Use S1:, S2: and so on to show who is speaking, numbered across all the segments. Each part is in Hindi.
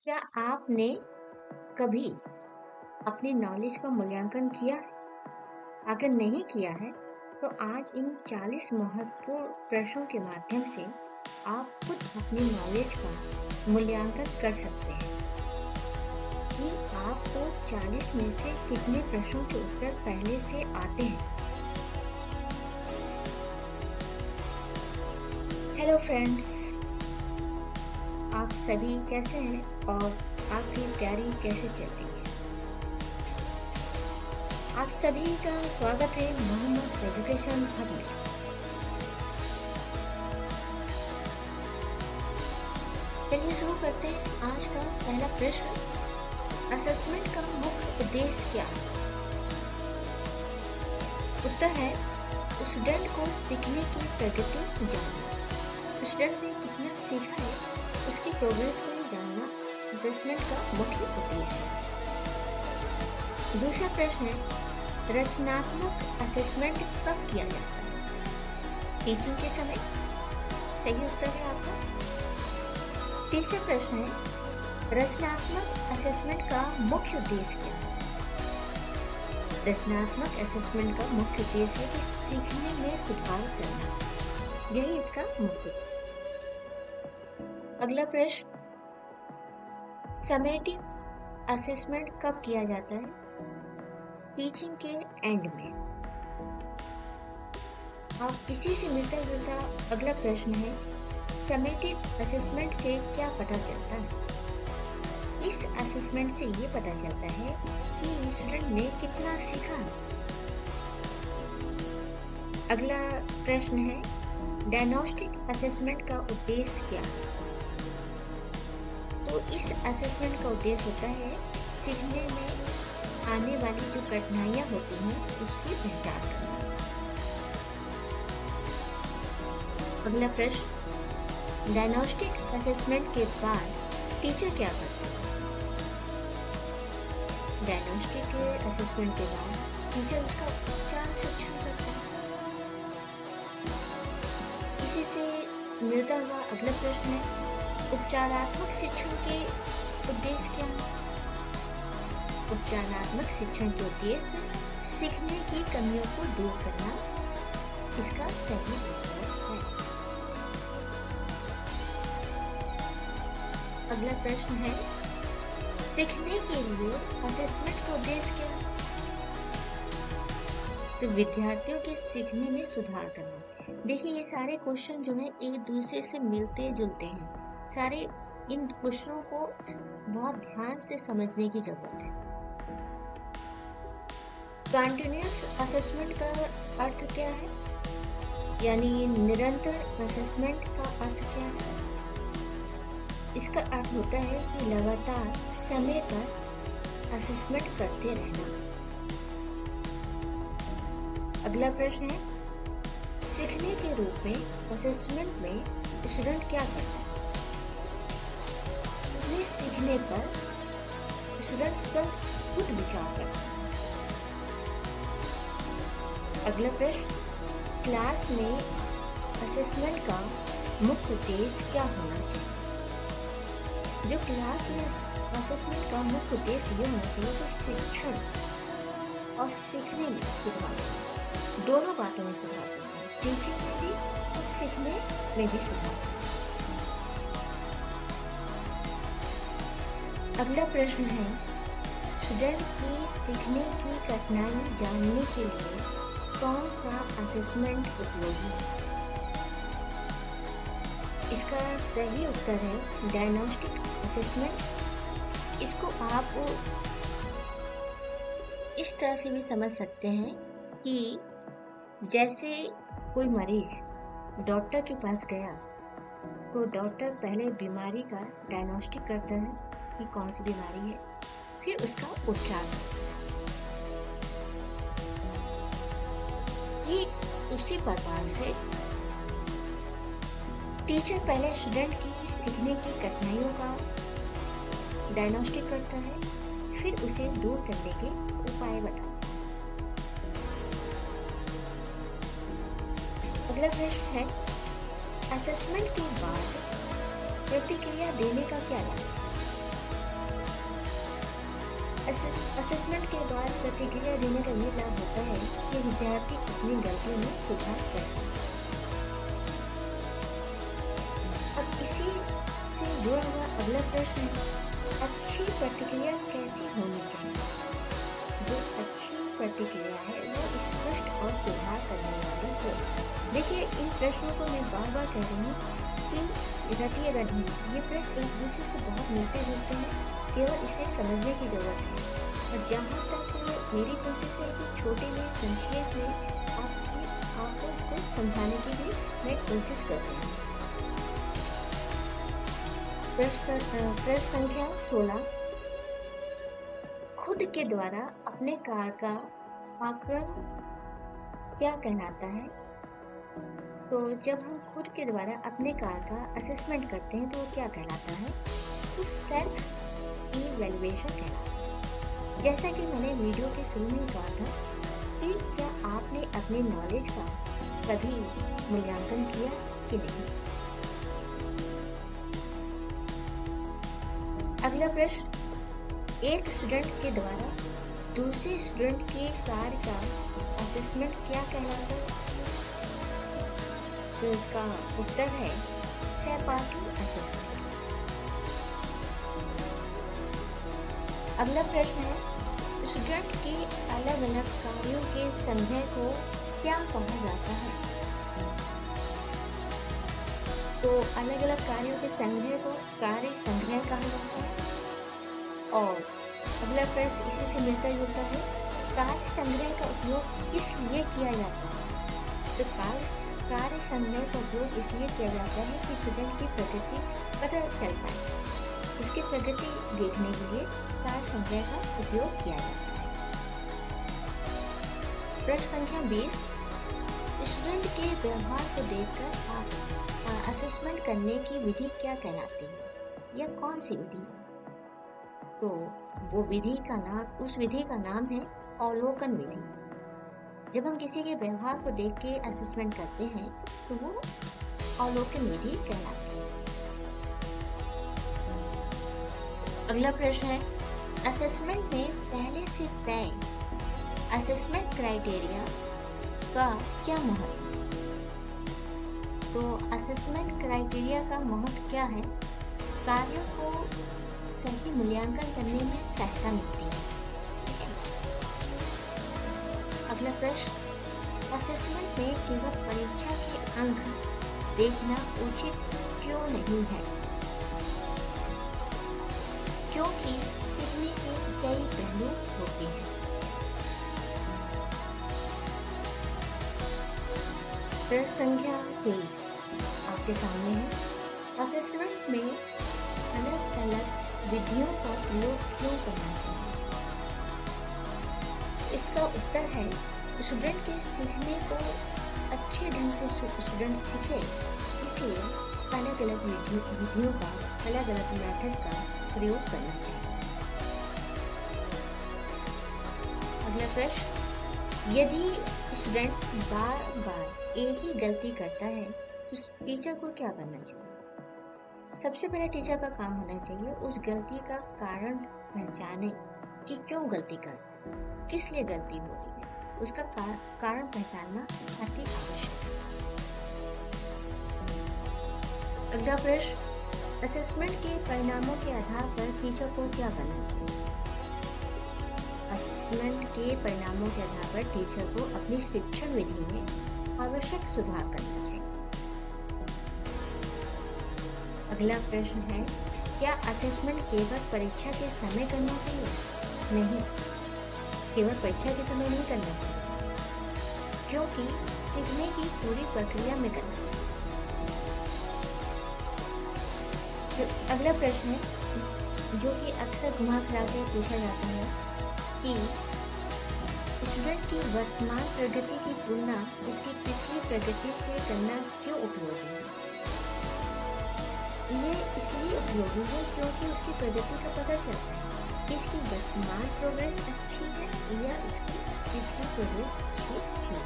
S1: क्या आपने कभी अपनी नॉलेज का मूल्यांकन किया है? अगर नहीं किया है, तो आज इन 40 महत्वपूर्ण प्रश्नों के माध्यम से आप खुद अपनी नॉलेज का मूल्यांकन कर सकते हैं कि आपको 40 में से कितने प्रश्नों के उत्तर पहले से आते हैं। हेलो फ्रेंड्स, आप सभी कैसे हैं और आपकी तैयारी कैसे चल रही है? आप सभी का स्वागत है मोहम्मद एजुकेशन हब में। चलिए शुरू करते हैं आज का पहला प्रश्न। असेसमेंट का मुख्य उद्देश्य क्या है? उत्तर है स्टूडेंट को सीखने की प्रगति जानना। स्टूडेंट ने कितना सीखा है उसकी प्रोग्रेस को जानना असेसमेंट का मुख्य उद्देश्य है। दूसरा प्रश्न है रचनात्मक असेसमेंट कब किया जाता है? टीचिंग के समय। सही उत्तर है आपका। तीसरा प्रश्न है रचनात्मक असेसमेंट का मुख्य उद्देश्य क्या है? रचनात्मक असेसमेंट का मुख्य उद्देश्य है कि सीखने में सुधार करना, यही इसका मुख्य उद्देश्य। अगला प्रश्न समेटिव असेसमेंट कब किया जाता है? टीचिंग के एंड में। अब इसी से मिलता जुलता अगला प्रश्न है समेटिव असेसमेंट से क्या पता चलता है? इस असेसमेंट से ये पता चलता है कि स्टूडेंट ने कितना सीखा है। अगला प्रश्न है डायग्नोस्टिक असेसमेंट का उद्देश्य क्या है? तो इस असेसमेंट का उद्देश्य होता है सीखने में आने वाली जो कठिनाइयां होती हैं उसकी पहचान करना। अगला प्रश्न डायग्नोस्टिक असेसमेंट के बाद टीचर क्या करता है? डायग्नोस्टिक असेसमेंट के बाद टीचर उसका उपचार शिक्षण करता है। इसी से मिलता हुआ अगला प्रश्न है उपचारात्मक शिक्षण के उद्देश्य क्या है? उपचारात्मक शिक्षण के उद्देश्य सीखने की कमियों को दूर करना इसका सही उत्तर है। अगला प्रश्न है सीखने के लिए असेसमेंट का उद्देश्य क्या है? तो विद्यार्थियों के सीखने में सुधार करना। देखिए ये सारे क्वेश्चन जो है एक दूसरे से मिलते जुलते हैं। सारे इन क्वेश्चनों को बहुत ध्यान से समझने की जरूरत है। कंटिन्यूअस असेसमेंट का अर्थ क्या है? यानी निरंतर असेसमेंट का अर्थ क्या है? इसका अर्थ होता है कि लगातार समय पर असेसमेंट करते रहना। अगला प्रश्न है सीखने के रूप में असेसमेंट में स्टूडेंट क्या करता है? अपने सीखने पर स्टूडेंट स्वयं खुद विचार करता है। अगला प्रश्न क्लास में असेसमेंट का मुख्य उद्देश्य क्या होना चाहिए? जो क्लास में असेसमेंट का मुख्य उद्देश्य ये होना चाहिए कि शिक्षण और सीखने में सुधार, दोनों बातों में सुधार करना है, टीचिंग में भी और सीखने में भी सुधार। अगला प्रश्न है स्टूडेंट की सीखने की कठिनाई जानने के लिए कौन सा असेसमेंट उपयोगी है? इसका सही उत्तर है डायग्नोस्टिक असेसमेंट। इसको आप इस तरह से भी समझ सकते हैं कि जैसे कोई मरीज डॉक्टर के पास गया तो डॉक्टर पहले बीमारी का डायग्नोस्टिक करता है कि कौन सी बीमारी है, फिर उसका उपचार करता है। ये उसी प्रकार से टीचर पहले स्टूडेंट की सीखने की कठिनाइयों का डायग्नोस्टिक करता है, फिर उसे दूर करने के उपाय बताता है। अगला प्रश्न है असेसमेंट के बाद प्रतिक्रिया देने का क्या लाभ? असेसमेंट के बाद प्रतिक्रिया देने का ये लाभ होता है कि विद्यार्थी अपनी गलती में सुधार कर सकता है। अब इसी से जुड़ा हुआ अगला प्रश्न है, अच्छी प्रतिक्रिया कैसी होनी चाहिए? जो अच्छी प्रतिक्रिया है वो स्पष्ट और सुधार करने वाली हो। देखिए, इन प्रश्नों को मैं बार बार कह रही हूँ कि रटिएगा नहीं। ये प्रश्न एक दूसरे से बहुत मिलते जुलते हैं, केवल इसे समझने की जरूरत है। और जहाँ तक मेरी कोशिश है कि छोटे में संक्षेप में आपको इसको समझाने की भी मैं कोशिश कर रही हूँ। प्रश्न संख्या 16, खुद के द्वारा अपने कार्य का आकलन क्या कहलाता है? तो जब हम खुद के द्वारा अपने कार्य का असेसमेंट करते हैं तो वो क्या कहलाता है? तो सेल्फ इवैल्यूएशन कहलाता है। जैसा कि मैंने वीडियो के शुरू में कहा था कि क्या आपने अपने नॉलेज का कभी मूल्यांकन किया कि नहीं? अगला प्रश्न, एक स्टूडेंट के द्वारा दूसरे स्टूडेंट के कार्य का असेसमेंट क्या कहलाता है? तो इसका उत्तर है सहपाठी असेसमेंट। अगला प्रश्न है, स्टूडेंट के अलग अलग कार्यों के संग्रह को क्या कहा जाता है? तो अलग अलग कार्यों के संग्रह को कार्य संग्रह कहा जाता है। और अगला प्रश्न इसी से मिलता जुलता है, कार्य संग्रह का उपयोग किस लिए किया जाता है? तो कार्य संग्रह का उपयोग इसलिए किया जाता है कि स्टूडेंट की प्रगति पता चल पाए। उसकी प्रगति देखने के लिए कार्य संग्रह का उपयोग किया जाता है। प्रश्न संख्या 20, स्टूडेंट के व्यवहार को देखकर असेसमेंट करने की विधि क्या कहलाती है? यह कौन सी विधि है? तो उस विधि का नाम है अवलोकन विधि। जब हम किसी के व्यवहार को देख के असेसमेंट करते हैं तो वो अवलोकन विधि कहलाती है। अगला प्रश्न है, असेसमेंट में पहले से तय असेसमेंट क्राइटेरिया का क्या महत्व है? तो असेसमेंट क्राइटेरिया का महत्व क्या है? कार्यों को सही मूल्यांकन करने में सहायता मिलती है। अगला प्रश्न, असेसमेंट में केवल परीक्षा के अंक देखना उचित क्यों नहीं है? क्योंकि सीखने के कई पहलू होते हैं। प्रश्न संख्या 23 आपके सामने है, असेसमेंट में अलग अलग विधियों का प्रयोग क्यों करना चाहिए? इसका उत्तर है, स्टूडेंट के सीखने को अच्छे ढंग से स्टूडेंट सीखे, इसलिए अलग अलग विधियों का, अलग अलग मेथड का प्रयोग करना चाहिए। अगला प्रश्न, यदि स्टूडेंट बार बार एक ही गलती करता है तो टीचर को क्या करना चाहिए? सबसे पहले टीचर का काम होना चाहिए उस गलती का कारण पहचाने कि क्यों गलती कर, किस लिए गलती हो रही है, उसका कारण पहचानना अति आवश्यक है। अगला प्रश्न, असेसमेंट के परिणामों के आधार पर टीचर को क्या करना चाहिए? असेसमेंट के परिणामों के आधार पर टीचर को अपनी शिक्षण विधि में आवश्यक सुधार करना चाहिए। अगला प्रश्न है, क्या असेसमेंट केवल परीक्षा के समय करना चाहिए? नहीं, केवल परीक्षा के समय नहीं करना चाहिए, क्योंकि सीखने की पूरी प्रक्रिया में करना चाहिए। अगला प्रश्न है जो कि अक्सर घुमा फिरा के पूछा जाता है कि स्टूडेंट की वर्तमान प्रगति की तुलना उसकी पिछली प्रगति से करना क्यों उपयोगी है? ये इसलिए उपयोगी है क्योंकि उसकी प्रगति का पता चलता है कि इसकी वर्तमान प्रोग्रेस अच्छी है या इसकी पिछली प्रोग्रेस अच्छी क्यों।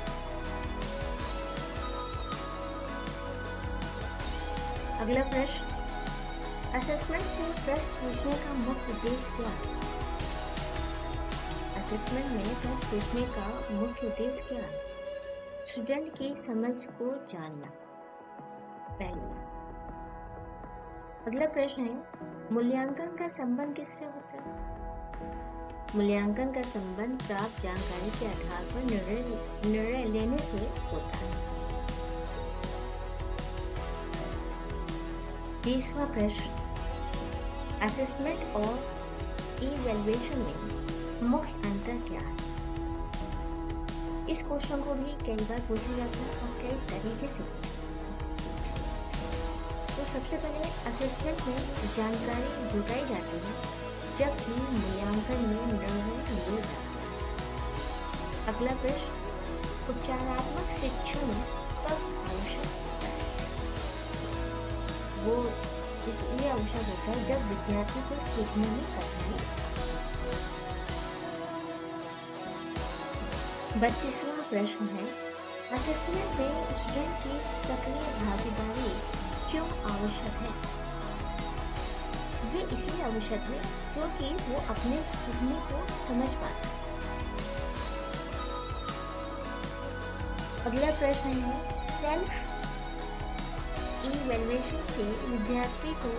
S1: अगला प्रश्न, असेसमेंट से प्रश्न पूछने का मुख्य उद्देश्य क्या है? असेसमेंट में प्रश्न पूछने का मुख्य उद्देश्य क्या है? स्टूडेंट की समझ को जानना। पहली बात। अगला प्रश्न है, मूल्यांकन का संबंध किससे होता है? मूल्यांकन का संबंध प्राप्त जानकारी के आधार पर निर्णय लेने से होता है। तीसरा प्रश्न, असेसमेंट और इवैल्यूएशन में मुख्य अंतर क्या है? इस क्वेश्चन को भी कई बार पूछा जाता है और कई तरीके से पूछा जाता है। तो सबसे पहले असेसमेंट में जानकारी जुटाई जाती है, जबकि मूल्यांकन में निर्णय लिए जाते हैं। अगला प्रश्न, उपचारात्मक शिक्षण कब आवश्यक होता है? वो इसलिए आवश्यक होता है जब विद्यार्थी को सीखने में कठिनाई। 32वां प्रश्न है, असेसमेंट में स्टूडेंट की सक्रिय भागीदारी क्यों आवश्यक है? ये इसलिए आवश्यक है क्योंकि वो अपने सीखने को समझ पाता है। अगला प्रश्न है, सेल्फ इवैल्यूएशन से विद्यार्थी को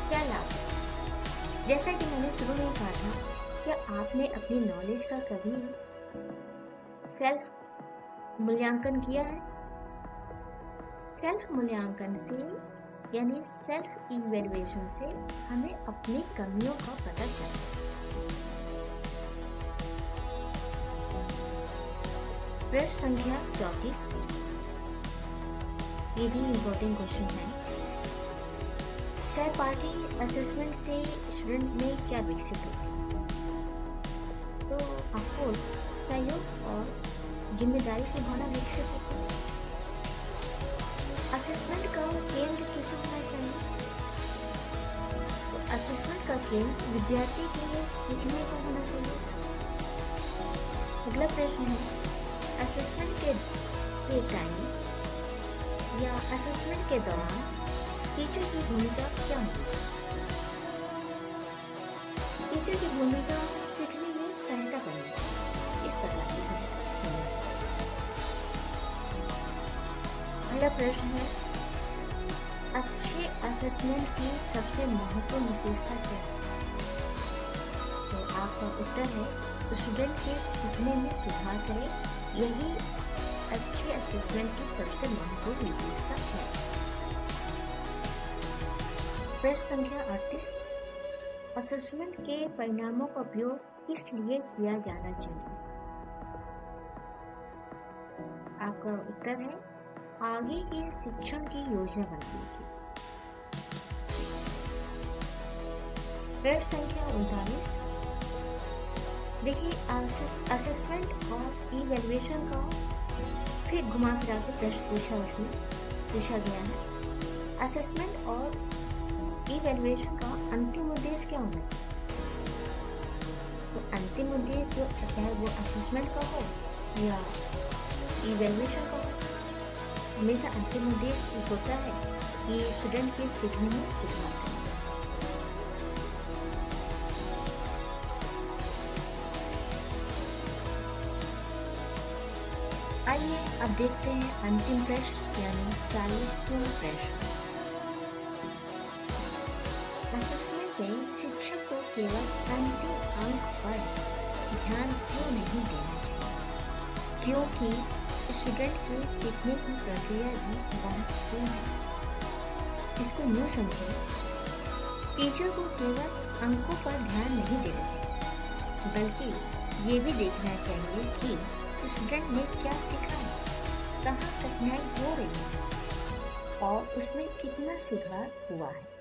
S1: क्या लाभ है? जैसा कि मैंने शुरू में कहा था, क्या आपने अपनी नॉलेज का कभी सेल्फ मूल्यांकन किया है? सेल्फ मूल्यांकन से यानी सेल्फ इवैल्यूएशन से हमें अपनी कमियों का पता चलता है। प्रश्न संख्या 34, ये भी इम्पोर्टेंट क्वेश्चन है। सहपाठी असेसमेंट से स्टूडेंट में क्या विकसित होती है? तो अफकोर्स सहयोग और जिम्मेदारी की भावना विकसित होती है। असेसमेंट का केंद्र किसे होना चाहिए? तो असेसमेंट का केंद्र विद्यार्थी के लिए सीखने को होना चाहिए। अगला प्रश्न है, असेसमेंट के टाइम या असेसमेंट के दौरान टीचर की भूमिका क्या होनी चाहिए? टीचर की भूमिका सीखने में सहायता करनी चाहिए, इस प्रकार की भूमिका होनी चाहिए। अगला प्रश्न है, अच्छे असेसमेंट की सबसे महत्वपूर्ण विशेषता क्या है? तो आपका उत्तर है, स्टूडेंट के सीखने में सुधार करें, यही अच्छे असेसमेंट की सबसे महत्वपूर्ण विशेषता है। प्रश्न संख्या 38, असेसमेंट के परिणामों का उपयोग किस लिए किया जाना चाहिए? आपका उत्तर है, आगे के शिक्षण की योजना बनाने की। प्रश्न संख्या 39, देखिए असेसमेंट और इवैल्यूएशन का फिर घुमा फिरा के प्रश्न पूछा गया है। असेसमेंट और इवैल्यूएशन का अंतिम उद्देश्य क्या होना चाहिए? तो अंतिम उद्देश्य जो चाहे वो असेसमेंट का हो या इवैल्यूएशन का हो, हमेशा अंतिम उद्देश्य होता है कि स्टूडेंट के सीखने में सुधार करें। आइए अब देखते हैं अंतिम प्रश्न यानी 40वां प्रश्न। असेसमेंट में शिक्षक को केवल अंतिम अंक पर ध्यान क्यों नहीं देना चाहिए? क्योंकि स्टूडेंट के सीखने की प्रक्रिया भी महत्वपूर्ण है। इसको यूँ समझें, टीचर को केवल अंकों पर ध्यान नहीं देना चाहिए, बल्कि ये भी देखना चाहिए कि स्टूडेंट ने क्या सीखा है, कहाँ कठिनाई हो रही है और उसमें कितना सुधार हुआ है।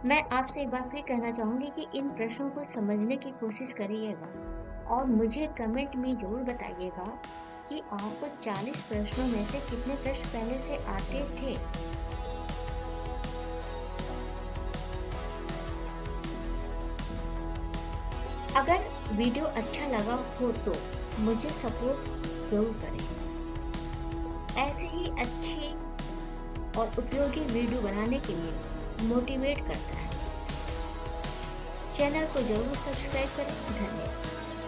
S1: मैं आपसे एक बात फिर कहना चाहूँगी कि इन प्रश्नों को समझने की कोशिश करिएगा और मुझे कमेंट में जरूर बताइएगा कि आपको 40 प्रश्नों में से कितने प्रश्न पहले से आते थे। अगर वीडियो अच्छा लगा हो तो मुझे सपोर्ट जरूर करें। ऐसे ही अच्छी और उपयोगी वीडियो बनाने के लिए मोटिवेट करता है। चैनल को जरूर सब्सक्राइब करें। धन्यवाद।